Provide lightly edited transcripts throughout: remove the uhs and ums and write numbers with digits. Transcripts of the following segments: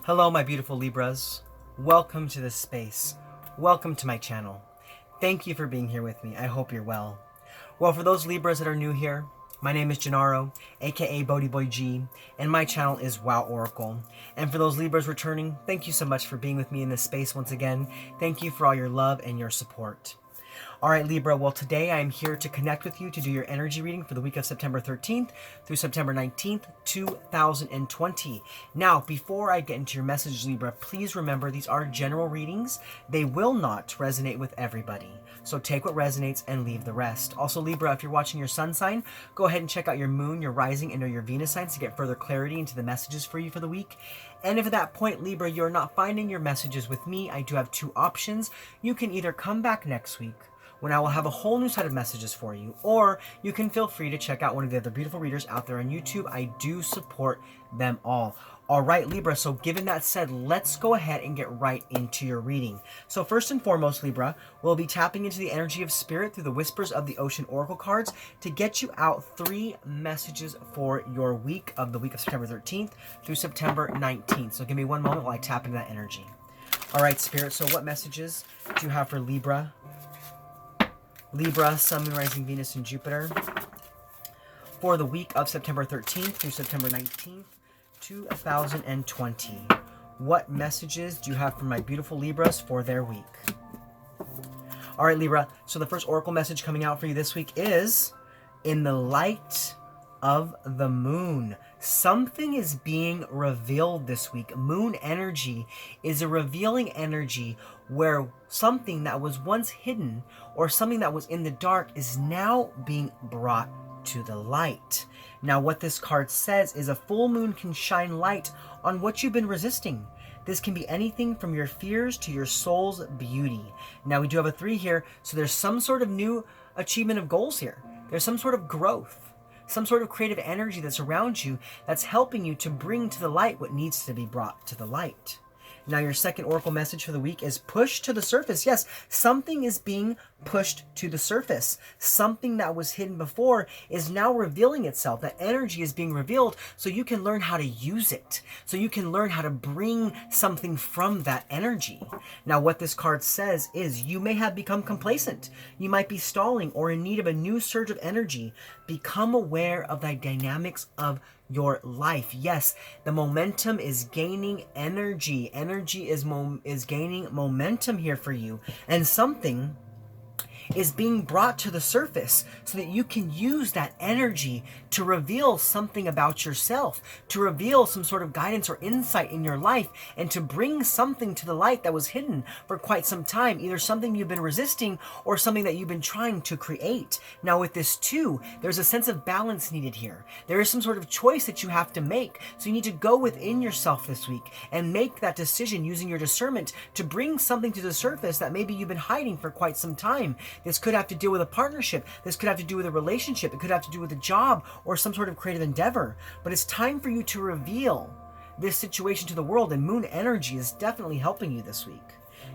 Hello, my beautiful Libras. Welcome to this space. Welcome to my channel. Thank you for being here with me. I hope you're well. Well, for those Libras that are new here, my name is Gennaro, aka BhodiBoy G, and my channel is Wow Oracle. And for those Libras returning, thank you so much for being with me in this space once again. Thank you for all your love and your support. Alright Libra, well today I am here to connect with you to do your energy reading for the week of September 13th through September 19th, 2020. Now, before I get into your message, Libra, please remember these are general readings. They will not resonate with everybody. So take what resonates and leave the rest. Also Libra, if you're watching your sun sign, go ahead and check out your moon, your rising, and or your Venus signs to get further clarity into the messages for you for the week. And if at that point, Libra, you're not finding your messages with me, I do have two options. You can either come back next week when I will have a whole new set of messages for you, or you can feel free to check out one of the other beautiful readers out there on YouTube. I do support them all. All right, Libra, so given that said, let's go ahead and get right into your reading. So first and foremost, Libra, we'll be tapping into the energy of spirit through the Whispers of the Ocean Oracle cards to get you out 3 messages for your week of September 13th through September 19th. So give me one moment while I tap into that energy. All right, Spirit, so what messages do you have for Libra? Libra, Sun, Moon, Rising, Venus, and Jupiter for the week of September 13th through September 19th, 2020. What messages do you have for my beautiful Libras for their week? All right, Libra, so the first oracle message coming out for you this week is in the light of the moon. Something is being revealed this week. Moon energy is a revealing energy where something that was once hidden or something that was in the dark is now being brought to the light. Now, what this card says is a full moon can shine light on what you've been resisting. This can be anything from your fears to your soul's beauty. Now, we do have a 3 here, so there's some sort of new achievement of goals here. There's some sort of growth, some sort of creative energy that's around you that's helping you to bring to the light what needs to be brought to the light. Now, your second oracle message for the week is push to the surface. Yes, something is being pushed to the surface. Something that was hidden before is now revealing itself. That energy is being revealed so you can learn how to use it. So you can learn how to bring something from that energy. Now, what this card says is you may have become complacent. You might be stalling or in need of a new surge of energy. Become aware of the dynamics of your life. Yes, the momentum is gaining energy. Energy is gaining momentum here for you. And something is being brought to the surface so that you can use that energy to reveal something about yourself, to reveal some sort of guidance or insight in your life, and to bring something to the light that was hidden for quite some time, either something you've been resisting or something that you've been trying to create. Now with this too, there's a sense of balance needed here. There is some sort of choice that you have to make. So you need to go within yourself this week and make that decision using your discernment to bring something to the surface that maybe you've been hiding for quite some time. This could have to do with a partnership. This could have to do with a relationship. It could have to do with a job or some sort of creative endeavor. But it's time for you to reveal this situation to the world, and moon energy is definitely helping you this week.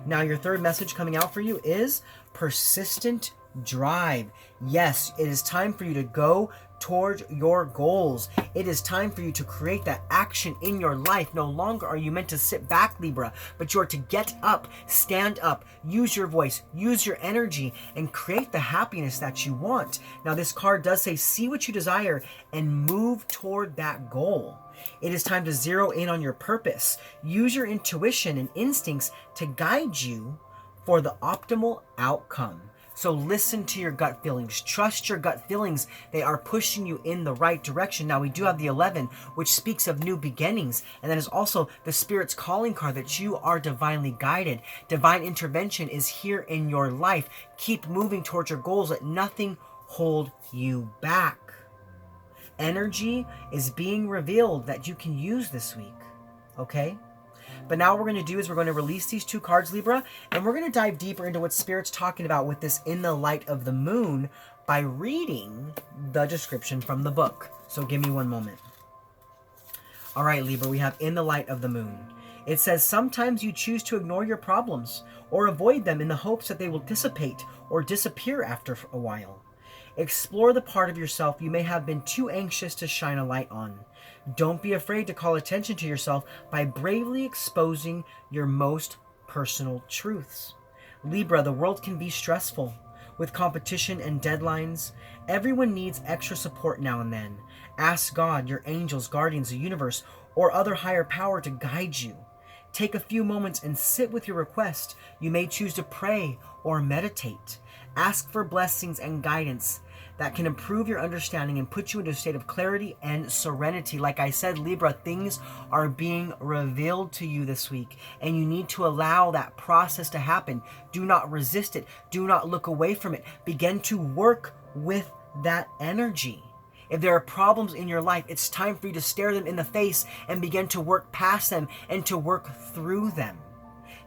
Now, your third message coming out for you is persistent drive. Yes, it is time for you to go towards your goals. It is time for you to create that action in your life. No longer are you meant to sit back, Libra, but you are to get up, stand up, use your voice, use your energy, and create the happiness that you want. Now, this card does say, see what you desire and move toward that goal. It is time to zero in on your purpose. Use your intuition and instincts to guide you for the optimal outcome. So listen to your gut feelings. Trust your gut feelings. They are pushing you in the right direction. Now, we do have the 11, which speaks of new beginnings. And that is also the Spirit's calling card that you are divinely guided. Divine intervention is here in your life. Keep moving towards your goals. Let nothing hold you back. Energy is being revealed that you can use this week. Okay? But now what we're going to do is we're going to release these 2 cards, Libra, and we're going to dive deeper into what Spirit's talking about with this in the light of the moon by reading the description from the book. So give me one moment. All right, Libra, we have in the light of the moon. It says, sometimes you choose to ignore your problems or avoid them in the hopes that they will dissipate or disappear after a while. Explore the part of yourself you may have been too anxious to shine a light on. Don't be afraid to call attention to yourself by bravely exposing your most personal truths. Libra, the world can be stressful. With competition and deadlines, everyone needs extra support now and then. Ask God, your angels, guardians, the universe, or other higher power to guide you. Take a few moments and sit with your request. You may choose to pray or meditate. Ask for blessings and guidance that can improve your understanding and put you into a state of clarity and serenity. Like I said, Libra, things are being revealed to you this week, and you need to allow that process to happen. Do not resist it. Do not look away from it. Begin to work with that energy. If there are problems in your life, it's time for you to stare them in the face and begin to work past them and to work through them.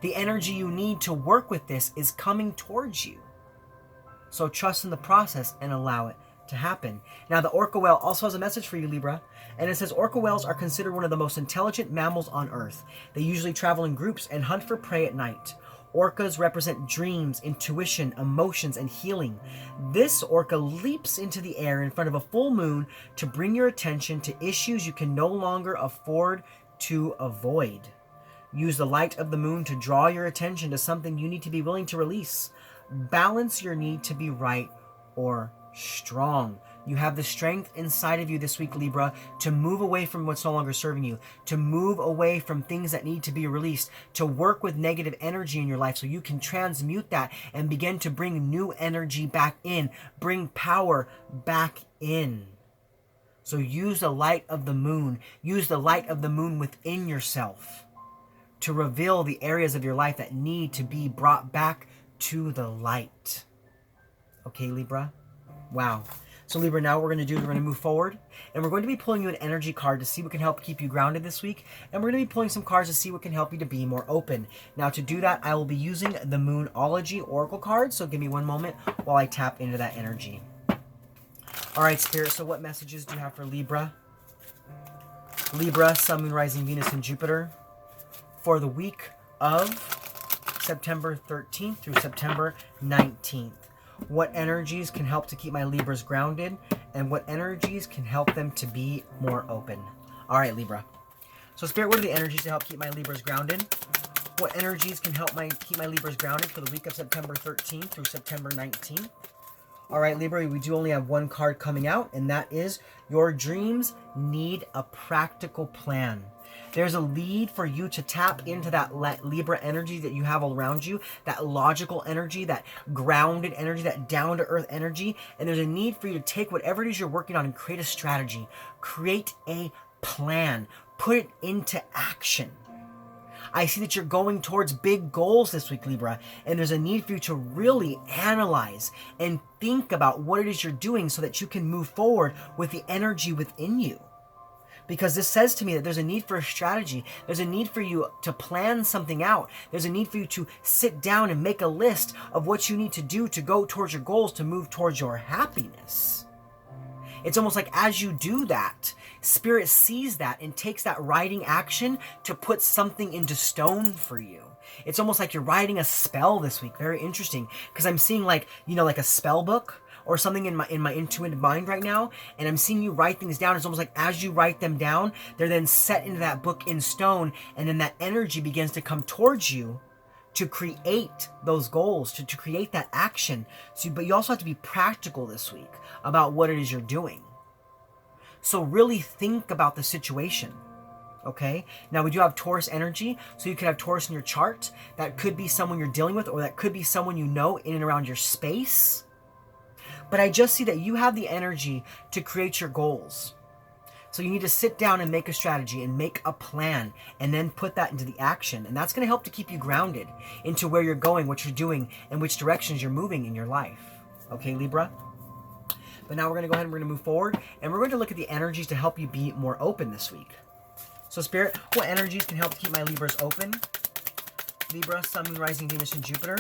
The energy you need to work with this is coming towards you. So trust in the process and allow it to happen. Now, the orca whale also has a message for you, Libra. And it says, orca whales are considered one of the most intelligent mammals on Earth. They usually travel in groups and hunt for prey at night. Orcas represent dreams, intuition, emotions, and healing. This orca leaps into the air in front of a full moon to bring your attention to issues you can no longer afford to avoid. Use the light of the moon to draw your attention to something you need to be willing to release. Balance your need to be right or strong. You have the strength inside of you this week, Libra, to move away from what's no longer serving you, to move away from things that need to be released, to work with negative energy in your life so you can transmute that and begin to bring new energy back in, bring power back in. So use the light of the moon, use the light of the moon within yourself to reveal the areas of your life that need to be brought back to the light. Okay, Libra? Wow. So Libra, now what we're going to do, we're going to move forward, and we're going to be pulling you an energy card to see what can help keep you grounded this week, and we're going to be pulling some cards to see what can help you to be more open. Now, to do that, I will be using the Moonology Oracle card, so give me one moment while I tap into that energy. All right, Spirit, so what messages do you have for Libra? Libra, Sun, Moon, Rising, Venus, and Jupiter for the week of September 13th through September 19th. What energies can help to keep my Libras grounded, and what energies can help them to be more open? All right, Libra. So, Spirit, what are the energies to help keep my Libras grounded? What energies can help keep my Libras grounded for the week of September 13th through September 19th? All right, Libra, we do only have one card coming out, and that is your dreams need a practical plan. There's a need for you to tap into that Libra energy that you have all around you, that logical energy, that grounded energy, that down-to-earth energy, and there's a need for you to take whatever it is you're working on and create a strategy, create a plan, put it into action. I see that you're going towards big goals this week, Libra, and there's a need for you to really analyze and think about what it is you're doing so that you can move forward with the energy within you. Because this says to me that there's a need for a strategy. There's a need for you to plan something out. There's a need for you to sit down and make a list of what you need to do to go towards your goals, to move towards your happiness. It's almost like as you do that, Spirit sees that and takes that writing action to put something into stone for you. It's almost like you're writing a spell this week. Very interesting. Because I'm seeing like a spell book or something in my intuitive mind right now, and I'm seeing you write things down. It's almost like as you write them down, they're then set into that book in stone, and then that energy begins to come towards you to create those goals, to create that action. But you also have to be practical this week about what it is you're doing. So really think about the situation. Okay, now we do have Taurus energy, so you could have Taurus in your chart. That could be someone you're dealing with, or that could be someone you know in and around your space. But I just see that you have the energy to create your goals. So you need to sit down and make a strategy and make a plan and then put that into the action. And that's going to help to keep you grounded into where you're going, what you're doing, and which directions you're moving in your life. Okay, Libra? But now we're going to go ahead and we're going to move forward, and we're going to look at the energies to help you be more open this week. So, Spirit, what energies can help to keep my Libras open? Libra, Sun, Moon, Rising, Venus, and Jupiter.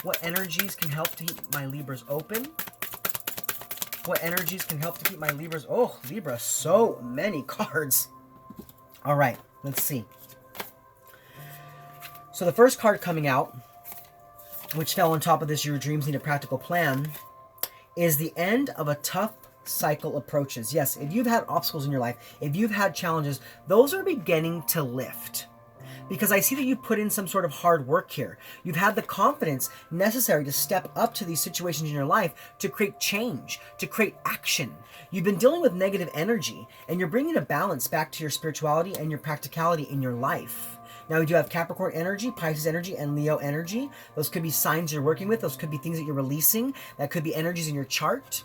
What energies can help to keep my Libras open? What energies can help to keep my Libras... Oh, Libra, so many cards. All right, let's see. So the first card coming out, which fell on top of this, your dreams need a practical plan, is the end of a tough cycle approaches. Yes, if you've had obstacles in your life, if you've had challenges, those are beginning to lift. Because I see that you've put in some sort of hard work here. You've had the confidence necessary to step up to these situations in your life to create change, to create action. You've been dealing with negative energy, and you're bringing a balance back to your spirituality and your practicality in your life. Now, we do have Capricorn energy, Pisces energy, and Leo energy. Those could be signs you're working with. Those could be things that you're releasing. That could be energies in your chart.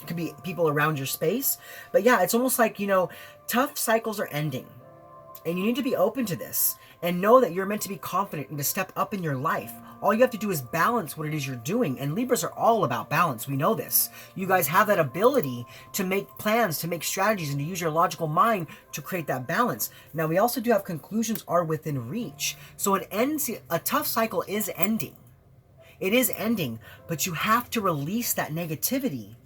It could be people around your space. But yeah, it's almost like, tough cycles are ending. And you need to be open to this and know that you're meant to be confident and to step up in your life. All you have to do is balance what it is you're doing. And Libras are all about balance. We know this. You guys have that ability to make plans, to make strategies, and to use your logical mind to create that balance. Now, we also do have conclusions are within reach. So a tough cycle is ending. It is ending, but you have to release that negativity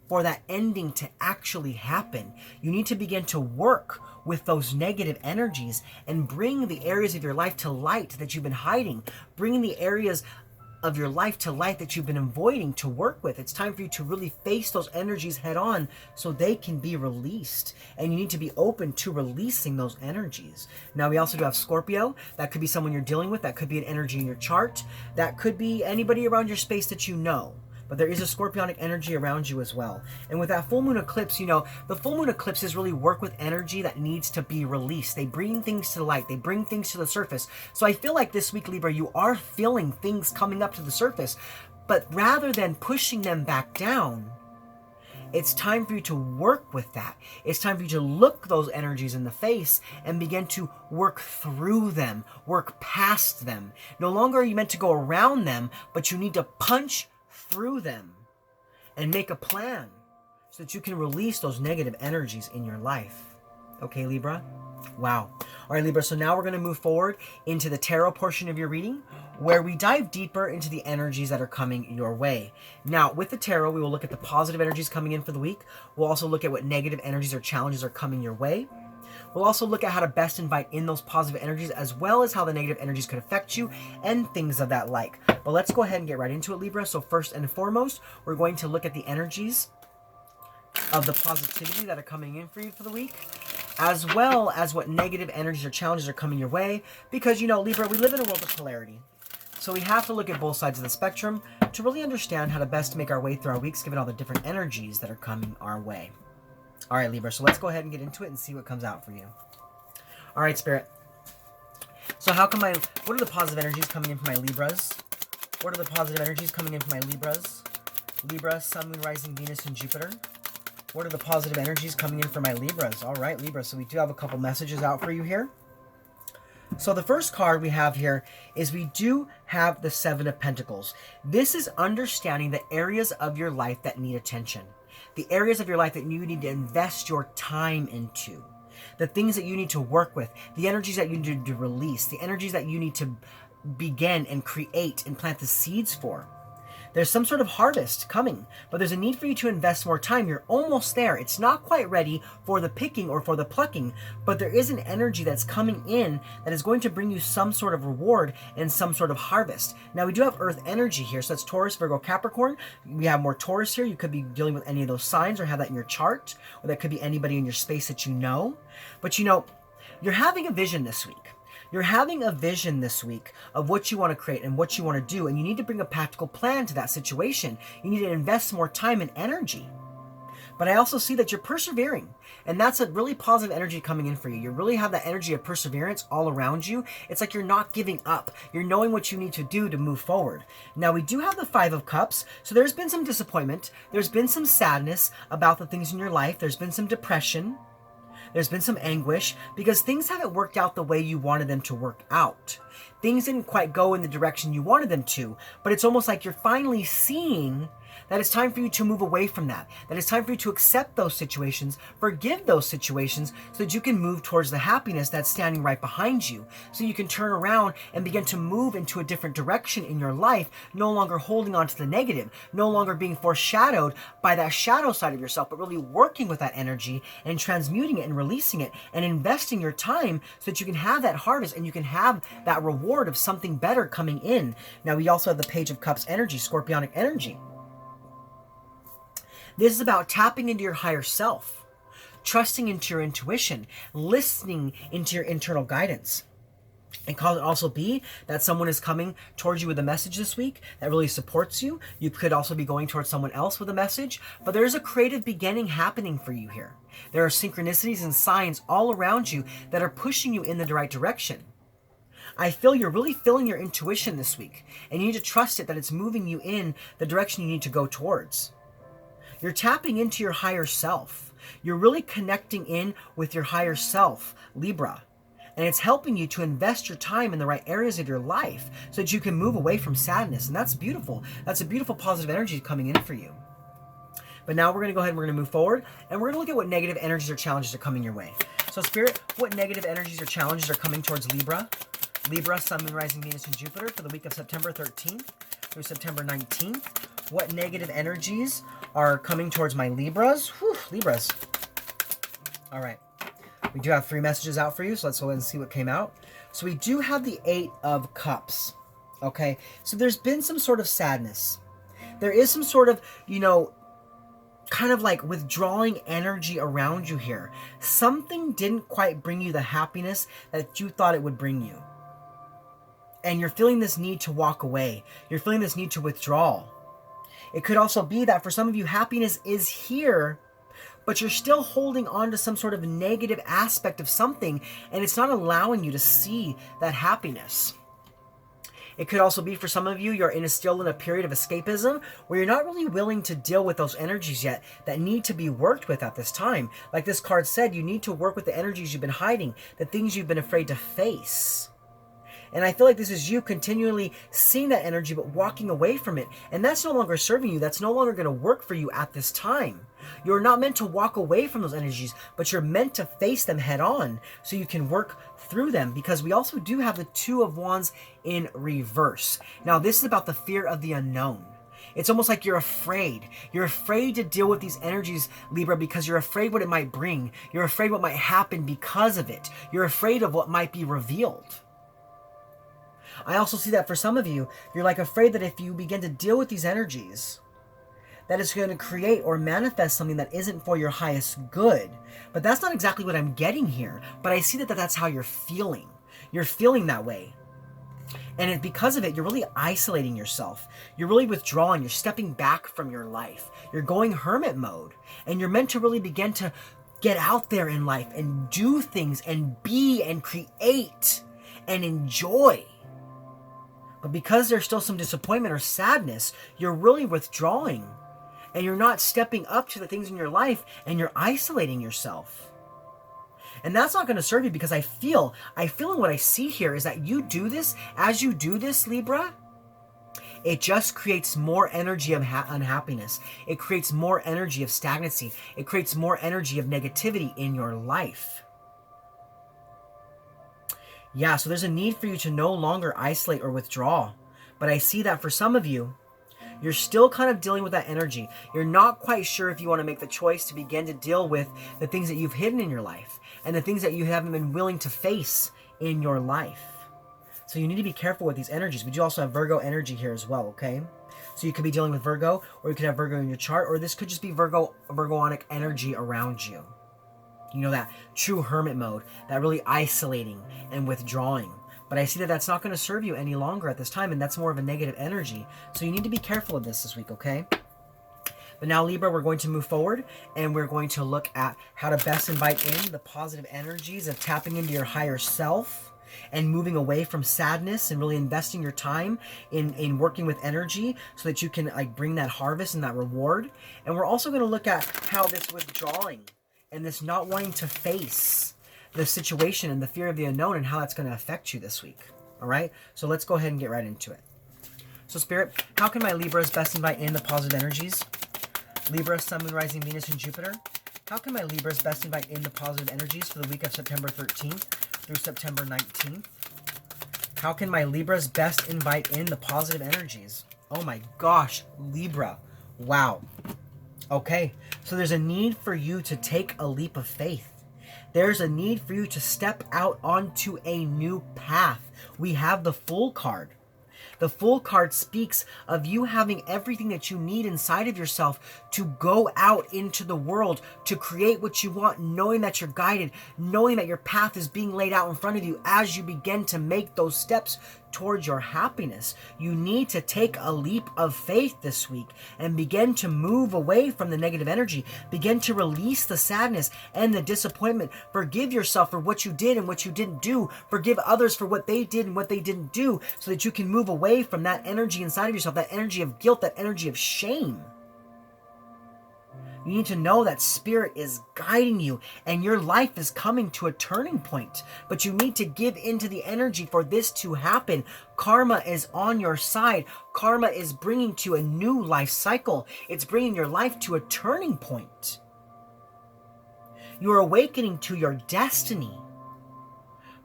for that ending to actually happen. You need to begin to work with those negative energies and bring the areas of your life to light that you've been hiding. Bring the areas of your life to light that you've been avoiding to work with. It's time for you to really face those energies head on so they can be released. And you need to be open to releasing those energies. Now, we also do have Scorpio. That could be someone you're dealing with. That could be an energy in your chart. That could be anybody around your space that you know. But there is a scorpionic energy around you as well. And with that full moon eclipse, the full moon eclipses really work with energy that needs to be released. They bring things to the light. They bring things to the surface. So I feel like this week, Libra, you are feeling things coming up to the surface. But rather than pushing them back down, it's time for you to work with that. It's time for you to look those energies in the face and begin to work through them, work past them. No longer are you meant to go around them, but you need to punch through them and make a plan so that you can release those negative energies in your life. Okay, Libra? Wow. All right, Libra, so now we're going to move forward into the tarot portion of your reading where we dive deeper into the energies that are coming your way. Now, with the tarot, we will look at the positive energies coming in for the week. We'll also look at what negative energies or challenges are coming your way. We'll also look at how to best invite in those positive energies as well as how the negative energies could affect you and things of that like. But let's go ahead and get right into it, Libra. So first and foremost, we're going to look at the energies of the positivity that are coming in for you for the week, as well as what negative energies or challenges are coming your way. Because, Libra, we live in a world of polarity. So we have to look at both sides of the spectrum to really understand how to best make our way through our weeks, given all the different energies that are coming our way. All right, Libra, so let's go ahead and get into it and see what comes out for you. All right, Spirit. So what are the positive energies coming in for my Libras? What are the positive energies coming in for my Libras? Libra, Sun, Moon, Rising, Venus, and Jupiter. What are the positive energies coming in for my Libras? All right, Libra, so we do have a couple messages out for you here. So the first card we have here is we do have the Seven of Pentacles. This is understanding the areas of your life that need attention. The areas of your life that you need to invest your time into. The things that you need to work with. The energies that you need to release. The energies that you need to begin and create and plant the seeds for. There's some sort of harvest coming, but there's a need for you to invest more time. You're almost there. It's not quite ready for the picking or for the plucking, but there is an energy that's coming in that is going to bring you some sort of reward and some sort of harvest. Now, we do have Earth energy here, so that's Taurus, Virgo, Capricorn. We have more Taurus here. You could be dealing with any of those signs or have that in your chart, or that could be anybody in your space that you know. But you're having a vision this week. You're having a vision this week of what you want to create and what you want to do, and you need to bring a practical plan to that situation. You need to invest more time and energy. But I also see that you're persevering, and that's a really positive energy coming in for you. You really have that energy of perseverance all around you. It's like you're not giving up. You're knowing what you need to do to move forward. Now, we do have the Five of Cups, so there's been some disappointment. There's been some sadness about the things in your life. There's been some depression. There's been some anguish because things haven't worked out the way you wanted them to work out. Things didn't quite go in the direction you wanted them to, but it's almost like you're finally seeing that it's time for you to move away from that it's time for you to accept those situations, forgive those situations, so that you can move towards the happiness that's standing right behind you. So you can turn around and begin to move into a different direction in your life, no longer holding on to the negative, no longer being foreshadowed by that shadow side of yourself, but really working with that energy and transmuting it and releasing it and investing your time so that you can have that harvest and you can have that reward of something better coming in. Now, we also have the Page of Cups energy, Scorpionic energy. This is about tapping into your higher self, trusting into your intuition, listening into your internal guidance. It could also be that someone is coming towards you with a message this week that really supports you. You could also be going towards someone else with a message, but there's a creative beginning happening for you here. There are synchronicities and signs all around you that are pushing you in the right direction. I feel you're really feeling your intuition this week, and you need to trust it that it's moving you in the direction you need to go towards. You're tapping into your higher self. You're really connecting in with your higher self, Libra. And it's helping you to invest your time in the right areas of your life so that you can move away from sadness. And that's beautiful. That's a beautiful positive energy coming in for you. But now we're going to go ahead and we're going to move forward. And we're going to look at what negative energies or challenges are coming your way. So Spirit, what negative energies or challenges are coming towards Libra? Libra, Sun, Moon, Rising, Venus, and Jupiter for the week of September 13th through September 19th. What negative energies are coming towards my Libras? Whew, Libras. All right. We do have 3 messages out for you, so let's go ahead and see what came out. So we do have the 8 of Cups, okay? So there's been some sort of sadness. There is some sort of, kind of like withdrawing energy around you here. Something didn't quite bring you the happiness that you thought it would bring you. And you're feeling this need to walk away. You're feeling this need to withdraw. It could also be that for some of you, happiness is here, but you're still holding on to some sort of negative aspect of something, and it's not allowing you to see that happiness. It could also be for some of you, you're still in a period of escapism where you're not really willing to deal with those energies yet that need to be worked with at this time. Like this card said, you need to work with the energies you've been hiding, the things you've been afraid to face. And I feel like this is you continually seeing that energy but walking away from it. And that's no longer serving you. That's no longer going to work for you at this time. You're not meant to walk away from those energies, but you're meant to face them head on so you can work through them, because we also do have the 2 of Wands in reverse. Now, this is about the fear of the unknown. It's almost like you're afraid. You're afraid to deal with these energies, Libra, because you're afraid what it might bring. You're afraid what might happen because of it. You're afraid of what might be revealed. I also see that for some of you, you're like afraid that if you begin to deal with these energies, that it's going to create or manifest something that isn't for your highest good. But that's not exactly what I'm getting here. But I see that that's how you're feeling. You're feeling that way. And because of it, you're really isolating yourself. You're really withdrawing. You're stepping back from your life. You're going hermit mode. And you're meant to really begin to get out there in life and do things and be and create and enjoy. But because there's still some disappointment or sadness, you're really withdrawing. And you're not stepping up to the things in your life, and you're isolating yourself. And that's not going to serve you, because I feel in what I see here is that you do this, as you do this, Libra, it just creates more energy of unhappiness. It creates more energy of stagnancy. It creates more energy of negativity in your life. Yeah, so there's a need for you to no longer isolate or withdraw. But I see that for some of you, you're still kind of dealing with that energy. You're not quite sure if you want to make the choice to begin to deal with the things that you've hidden in your life and the things that you haven't been willing to face in your life. So you need to be careful with these energies. But you also have Virgo energy here as well, okay? So you could be dealing with Virgo, or you could have Virgo in your chart, or this could just be Virgonic energy around you. That true hermit mode, that really isolating and withdrawing. But I see that that's not going to serve you any longer at this time, and that's more of a negative energy. So you need to be careful of this week, okay? But now, Libra, we're going to move forward, and we're going to look at how to best invite in the positive energies of tapping into your higher self and moving away from sadness and really investing your time in working with energy so that you can bring that harvest and that reward. And we're also going to look at how this withdrawing and this not wanting to face the situation and the fear of the unknown and how that's going to affect you this week. All right? So let's go ahead and get right into it. So Spirit, how can my Libras best invite in the positive energies? Libra, Sun, Moon, Rising, Venus, and Jupiter. How can my Libras best invite in the positive energies for the week of September 13th through September 19th? How can my Libras best invite in the positive energies? Oh my gosh, Libra. Wow. Okay, so there's a need for you to take a leap of faith. There's a need for you to step out onto a new path. We have the Fool card. The Fool card speaks of you having everything that you need inside of yourself to go out into the world, to create what you want, knowing that you're guided, knowing that your path is being laid out in front of you as you begin to make those steps towards your happiness. You need to take a leap of faith this week and begin to move away from the negative energy. Begin to release the sadness and the disappointment. Forgive yourself for what you did and what you didn't do. Forgive others for what they did and what they didn't do, so that you can move away from that energy inside of yourself, that energy of guilt, that energy of shame. You need to know that Spirit is guiding you and your life is coming to a turning point. But you need to give into the energy for this to happen. Karma is on your side. Karma is bringing to a new life cycle. It's bringing your life to a turning point. You are awakening to your destiny.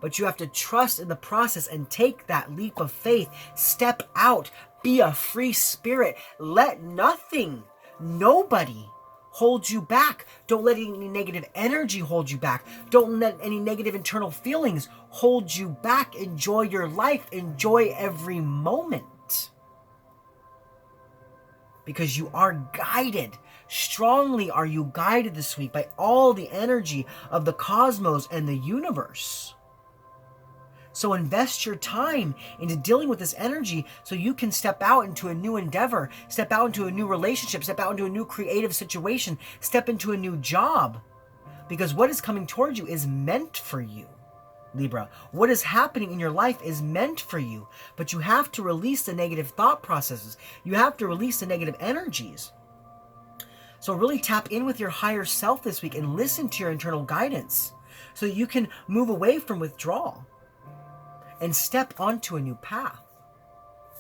But you have to trust in the process and take that leap of faith. Step out. Be a free spirit. Let nothing, nobody hold you back. Don't let any negative energy hold you back. Don't let any negative internal feelings hold you back. Enjoy your life. Enjoy every moment. Because you are guided. Strongly are you guided this week by all the energy of the cosmos and the universe. So invest your time into dealing with this energy so you can step out into a new endeavor, step out into a new relationship, step out into a new creative situation, step into a new job. Because what is coming towards you is meant for you, Libra. What is happening in your life is meant for you. But you have to release the negative thought processes. You have to release the negative energies. So really tap in with your higher self this week and listen to your internal guidance so that you can move away from withdrawal and step onto a new path.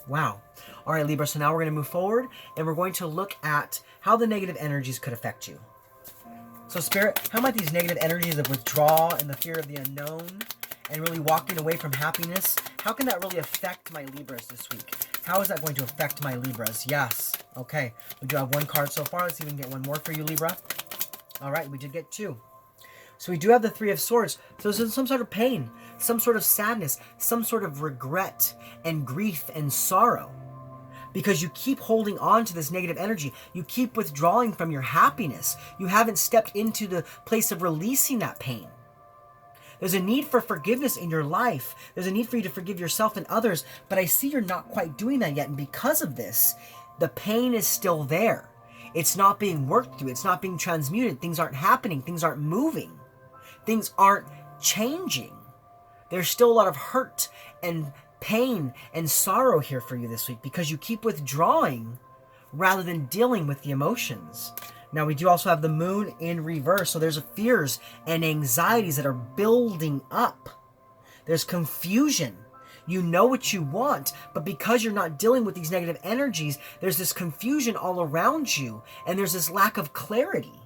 Wow. All right, Libra, so now we're going to move forward and we're going to look at how the negative energies could affect you. So Spirit, how might these negative energies of withdrawal and the fear of the unknown and really walking away from happiness, how can that really affect my Libras this week? How is that going to affect my Libras? Yes. Okay, we do have one card so far. Let's see if we can get one more for you, Libra. All right, we did get two. So we do have the Three of Swords. So there's some sort of pain, some sort of sadness, some sort of regret and grief and sorrow. Because you keep holding on to this negative energy. You keep withdrawing from your happiness. You haven't stepped into the place of releasing that pain. There's a need for forgiveness in your life. There's a need for you to forgive yourself and others. But I see you're not quite doing that yet. And because of this, the pain is still there. It's not being worked through. It's not being transmuted. Things aren't happening. Things aren't moving. Things aren't changing. There's still a lot of hurt and pain and sorrow here for you this week because you keep withdrawing rather than dealing with the emotions. Now we do also have the moon in reverse, so there's fears and anxieties that are building up. There's confusion. You know what you want, but because you're not dealing with these negative energies, there's this confusion all around you, and there's this lack of clarity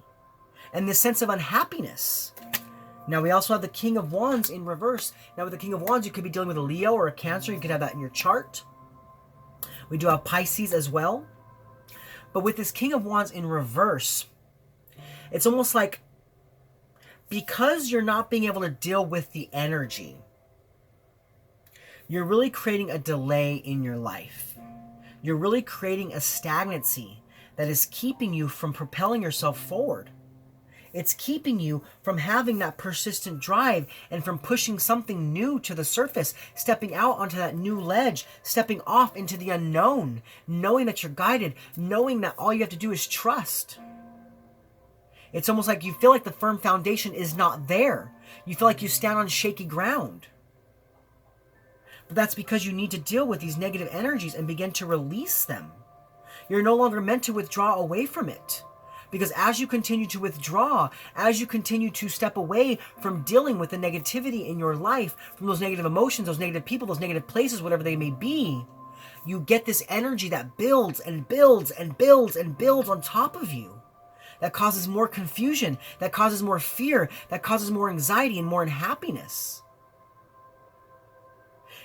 and this sense of unhappiness. Now we also have the King of Wands in reverse. Now with the King of Wands, you could be dealing with a Leo or a Cancer. You could have that in your chart. We do have Pisces as well. But with this King of Wands in reverse, it's almost like because you're not being able to deal with the energy, you're really creating a delay in your life. You're really creating a stagnancy that is keeping you from propelling yourself forward. It's keeping you from having that persistent drive and from pushing something new to the surface, stepping out onto that new ledge, stepping off into the unknown, knowing that you're guided, knowing that all you have to do is trust. It's almost like you feel like the firm foundation is not there. You feel like you stand on shaky ground. But that's because you need to deal with these negative energies and begin to release them. You're no longer meant to withdraw away from it. Because as you continue to withdraw, as you continue to step away from dealing with the negativity in your life, from those negative emotions, those negative people, those negative places, whatever they may be, you get this energy that builds and builds and builds and builds on top of you. That causes more confusion, that causes more fear, that causes more anxiety and more unhappiness.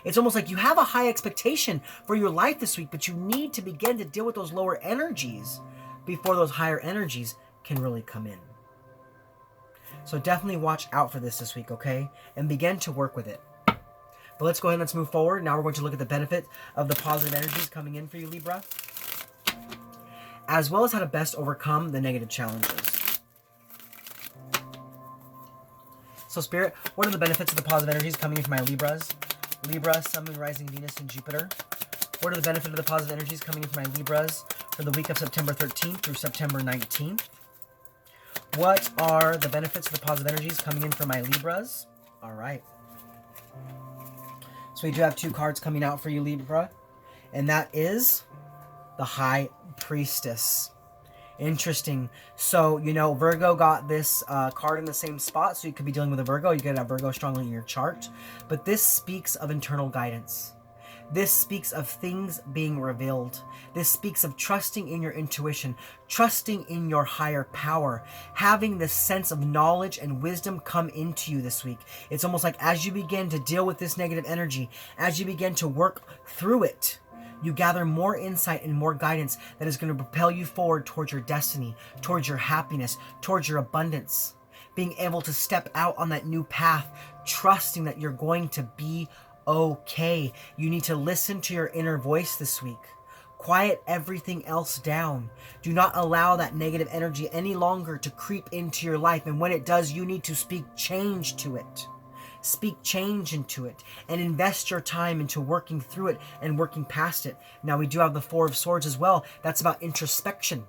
It's almost like you have a high expectation for your life this week, but you need to begin to deal with those lower energies before those higher energies can really come in. So definitely watch out for this week, okay? And begin to work with it. But let's go ahead and let's move forward. Now we're going to look at the benefit of the positive energies coming in for you, Libra, as well as how to best overcome the negative challenges. So Spirit, what are the benefits of the positive energies coming in for my Libras? Libra, Sun, Moon, Rising, Venus, and Jupiter. What are the benefits of the positive energies coming in for my Libras for the week of September 13th through September 19th? What are the benefits of the positive energies coming in for my Libras? All right. So we do have 2 cards coming out for you, Libra. And that is the High Priestess. Interesting. So, you know, Virgo got this card in the same spot. So you could be dealing with a Virgo. You could have Virgo strongly in your chart. But this speaks of internal guidance. This speaks of things being revealed. This speaks of trusting in your intuition, trusting in your higher power, having this sense of knowledge and wisdom come into you this week. It's almost like as you begin to deal with this negative energy, as you begin to work through it, you gather more insight and more guidance that is going to propel you forward towards your destiny, towards your happiness, towards your abundance. Being able to step out on that new path, trusting that you're going to be okay. You need to listen to your inner voice this week. Quiet everything else down. Do not allow that negative energy any longer to creep into your life. And when it does, you need to speak change to it. Speak change into it and invest your time into working through it and working past it. Now we do have the 4 of Swords as well. That's about introspection.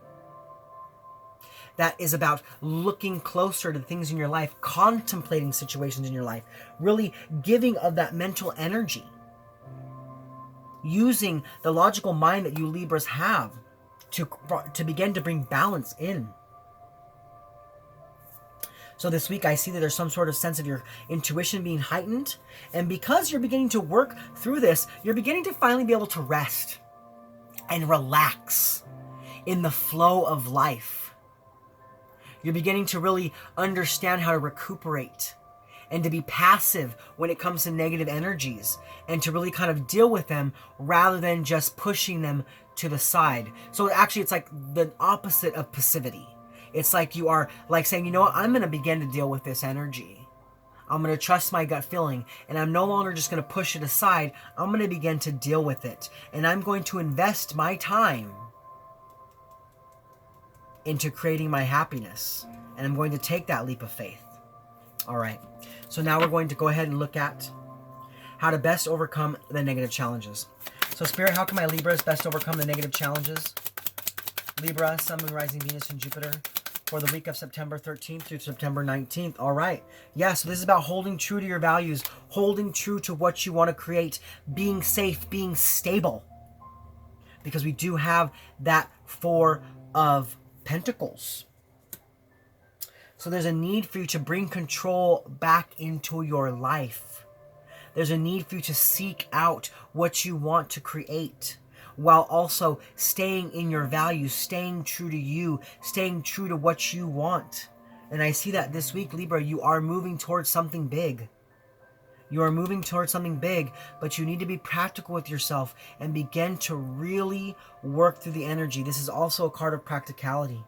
That is about looking closer to things in your life, contemplating situations in your life, really giving of that mental energy, using the logical mind that you Libras have to begin to bring balance in. So this week I see that there's some sort of sense of your intuition being heightened, and because you're beginning to work through this, you're beginning to finally be able to rest and relax in the flow of life. You're beginning to really understand how to recuperate and to be passive when it comes to negative energies and to really kind of deal with them rather than just pushing them to the side. So actually it's like the opposite of passivity. It's like you are like saying, you know what, I'm going to begin to deal with this energy. I'm going to trust my gut feeling, and I'm no longer just going to push it aside. I'm going to begin to deal with it, and I'm going to invest my time into creating my happiness, and I'm going to take that leap of faith. All right, so now we're going to go ahead and look at how to best overcome the negative challenges. So Spirit, how can my Libras best overcome the negative challenges? Libra, Sun, Moon, Rising, Venus, and Jupiter for the week of September 13th through September 19th. All right, yeah, so this is about holding true to your values, holding true to what you want to create, being safe, being stable, because we do have that 4 of Pentacles. So there's a need for you to bring control back into your life. There's a need for you to seek out what you want to create while also staying in your values, staying true to you, staying true to what you want. And I see that this week, Libra, you are moving towards something big. You are moving towards something big, but you need to be practical with yourself and begin to really work through the energy. This is also a card of practicality.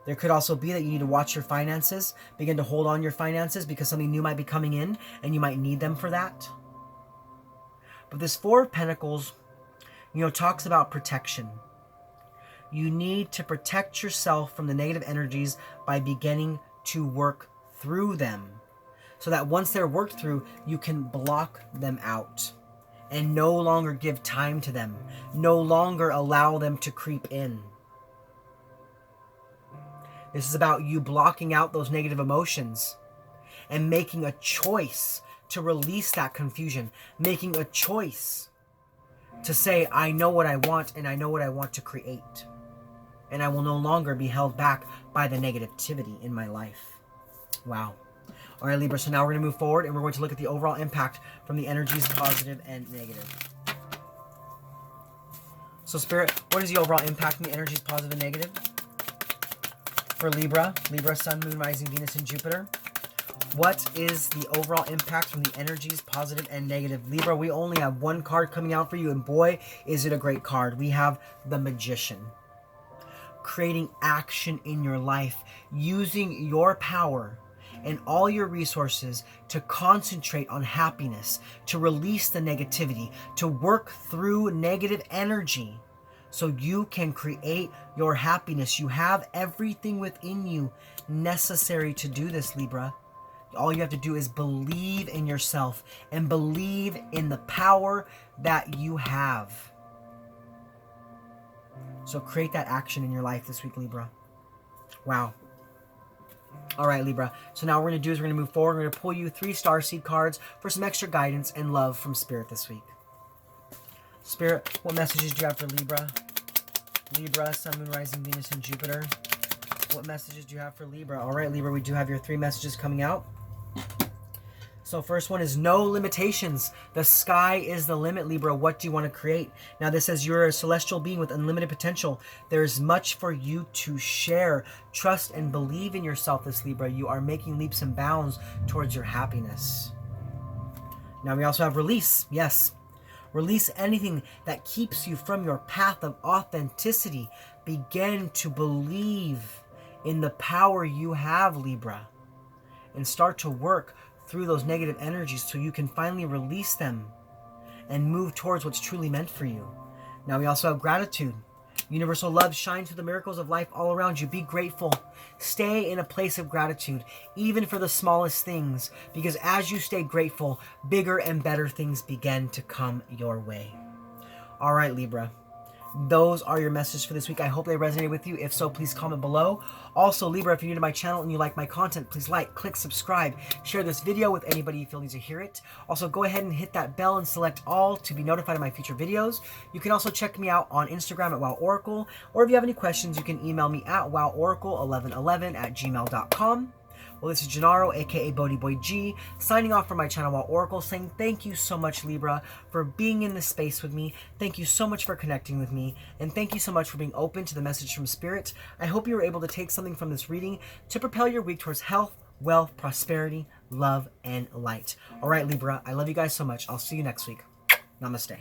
There could also be that you need to watch your finances, begin to hold on your finances because something new might be coming in and you might need them for that. But this 4 of Pentacles, you know, talks about protection. You need to protect yourself from the negative energies by beginning to work through them, so that once they're worked through, you can block them out and no longer give time to them, no longer allow them to creep in. This is about you blocking out those negative emotions and making a choice to release that confusion, making a choice to say, I know what I want and I know what I want to create. And I will no longer be held back by the negativity in my life. Wow. All right, Libra, so now we're going to move forward and we're going to look at the overall impact from the energies, positive and negative. So Spirit, what is the overall impact from the energies, positive and negative? For Libra, Sun, Moon, Rising, Venus, and Jupiter. What is the overall impact from the energies, positive and negative? Libra, we only have 1 card coming out for you, and boy, is it a great card. We have the Magician. Creating action in your life, using your power and all your resources to concentrate on happiness, to release the negativity, to work through negative energy so you can create your happiness. You have everything within you necessary to do this, Libra. All you have to do is believe in yourself and believe in the power that you have. So create that action in your life this week, Libra. Wow. All right, Libra. So now what we're going to do is we're going to move forward. We're going to pull you 3 starseed cards for some extra guidance and love from Spirit this week. Spirit, what messages do you have for Libra? Libra, Sun, Moon, Rising, Venus, and Jupiter. What messages do you have for Libra? All right, Libra, we do have your 3 messages coming out. So first one is no limitations. The sky is the limit, Libra. What do you want to create? Now this says you're a celestial being with unlimited potential. There's much for you to share. Trust and believe in yourself, this Libra. You are making leaps and bounds towards your happiness. Now we also have release. Yes. Release anything that keeps you from your path of authenticity. Begin to believe in the power you have, Libra. And start to work through those negative energies so you can finally release them and move towards what's truly meant for you. Now we also have gratitude. Universal love shines through the miracles of life all around you. Be grateful. Stay in a place of gratitude, even for the smallest things, because as you stay grateful, bigger and better things begin to come your way. All right, Libra. Those are your messages for this week. I hope they resonated with you. If so, please comment below. Also, Libra, if you're new to my channel and you like my content, please like, click, subscribe, share this video with anybody you feel needs to hear it. Also, go ahead and hit that bell and select all to be notified of my future videos. You can also check me out on Instagram at WowOracle, or if you have any questions, you can email me at woworacle1111@gmail.com. Well, this is Gennaro, aka BhodiBoy G, signing off from my channel WowOracle, saying thank you so much, Libra, for being in this space with me. Thank you so much for connecting with me, and thank you so much for being open to the message from Spirit. I hope you were able to take something from this reading to propel your week towards health, wealth, prosperity, love, and light. All right, Libra, I love you guys so much. I'll see you next week. Namaste.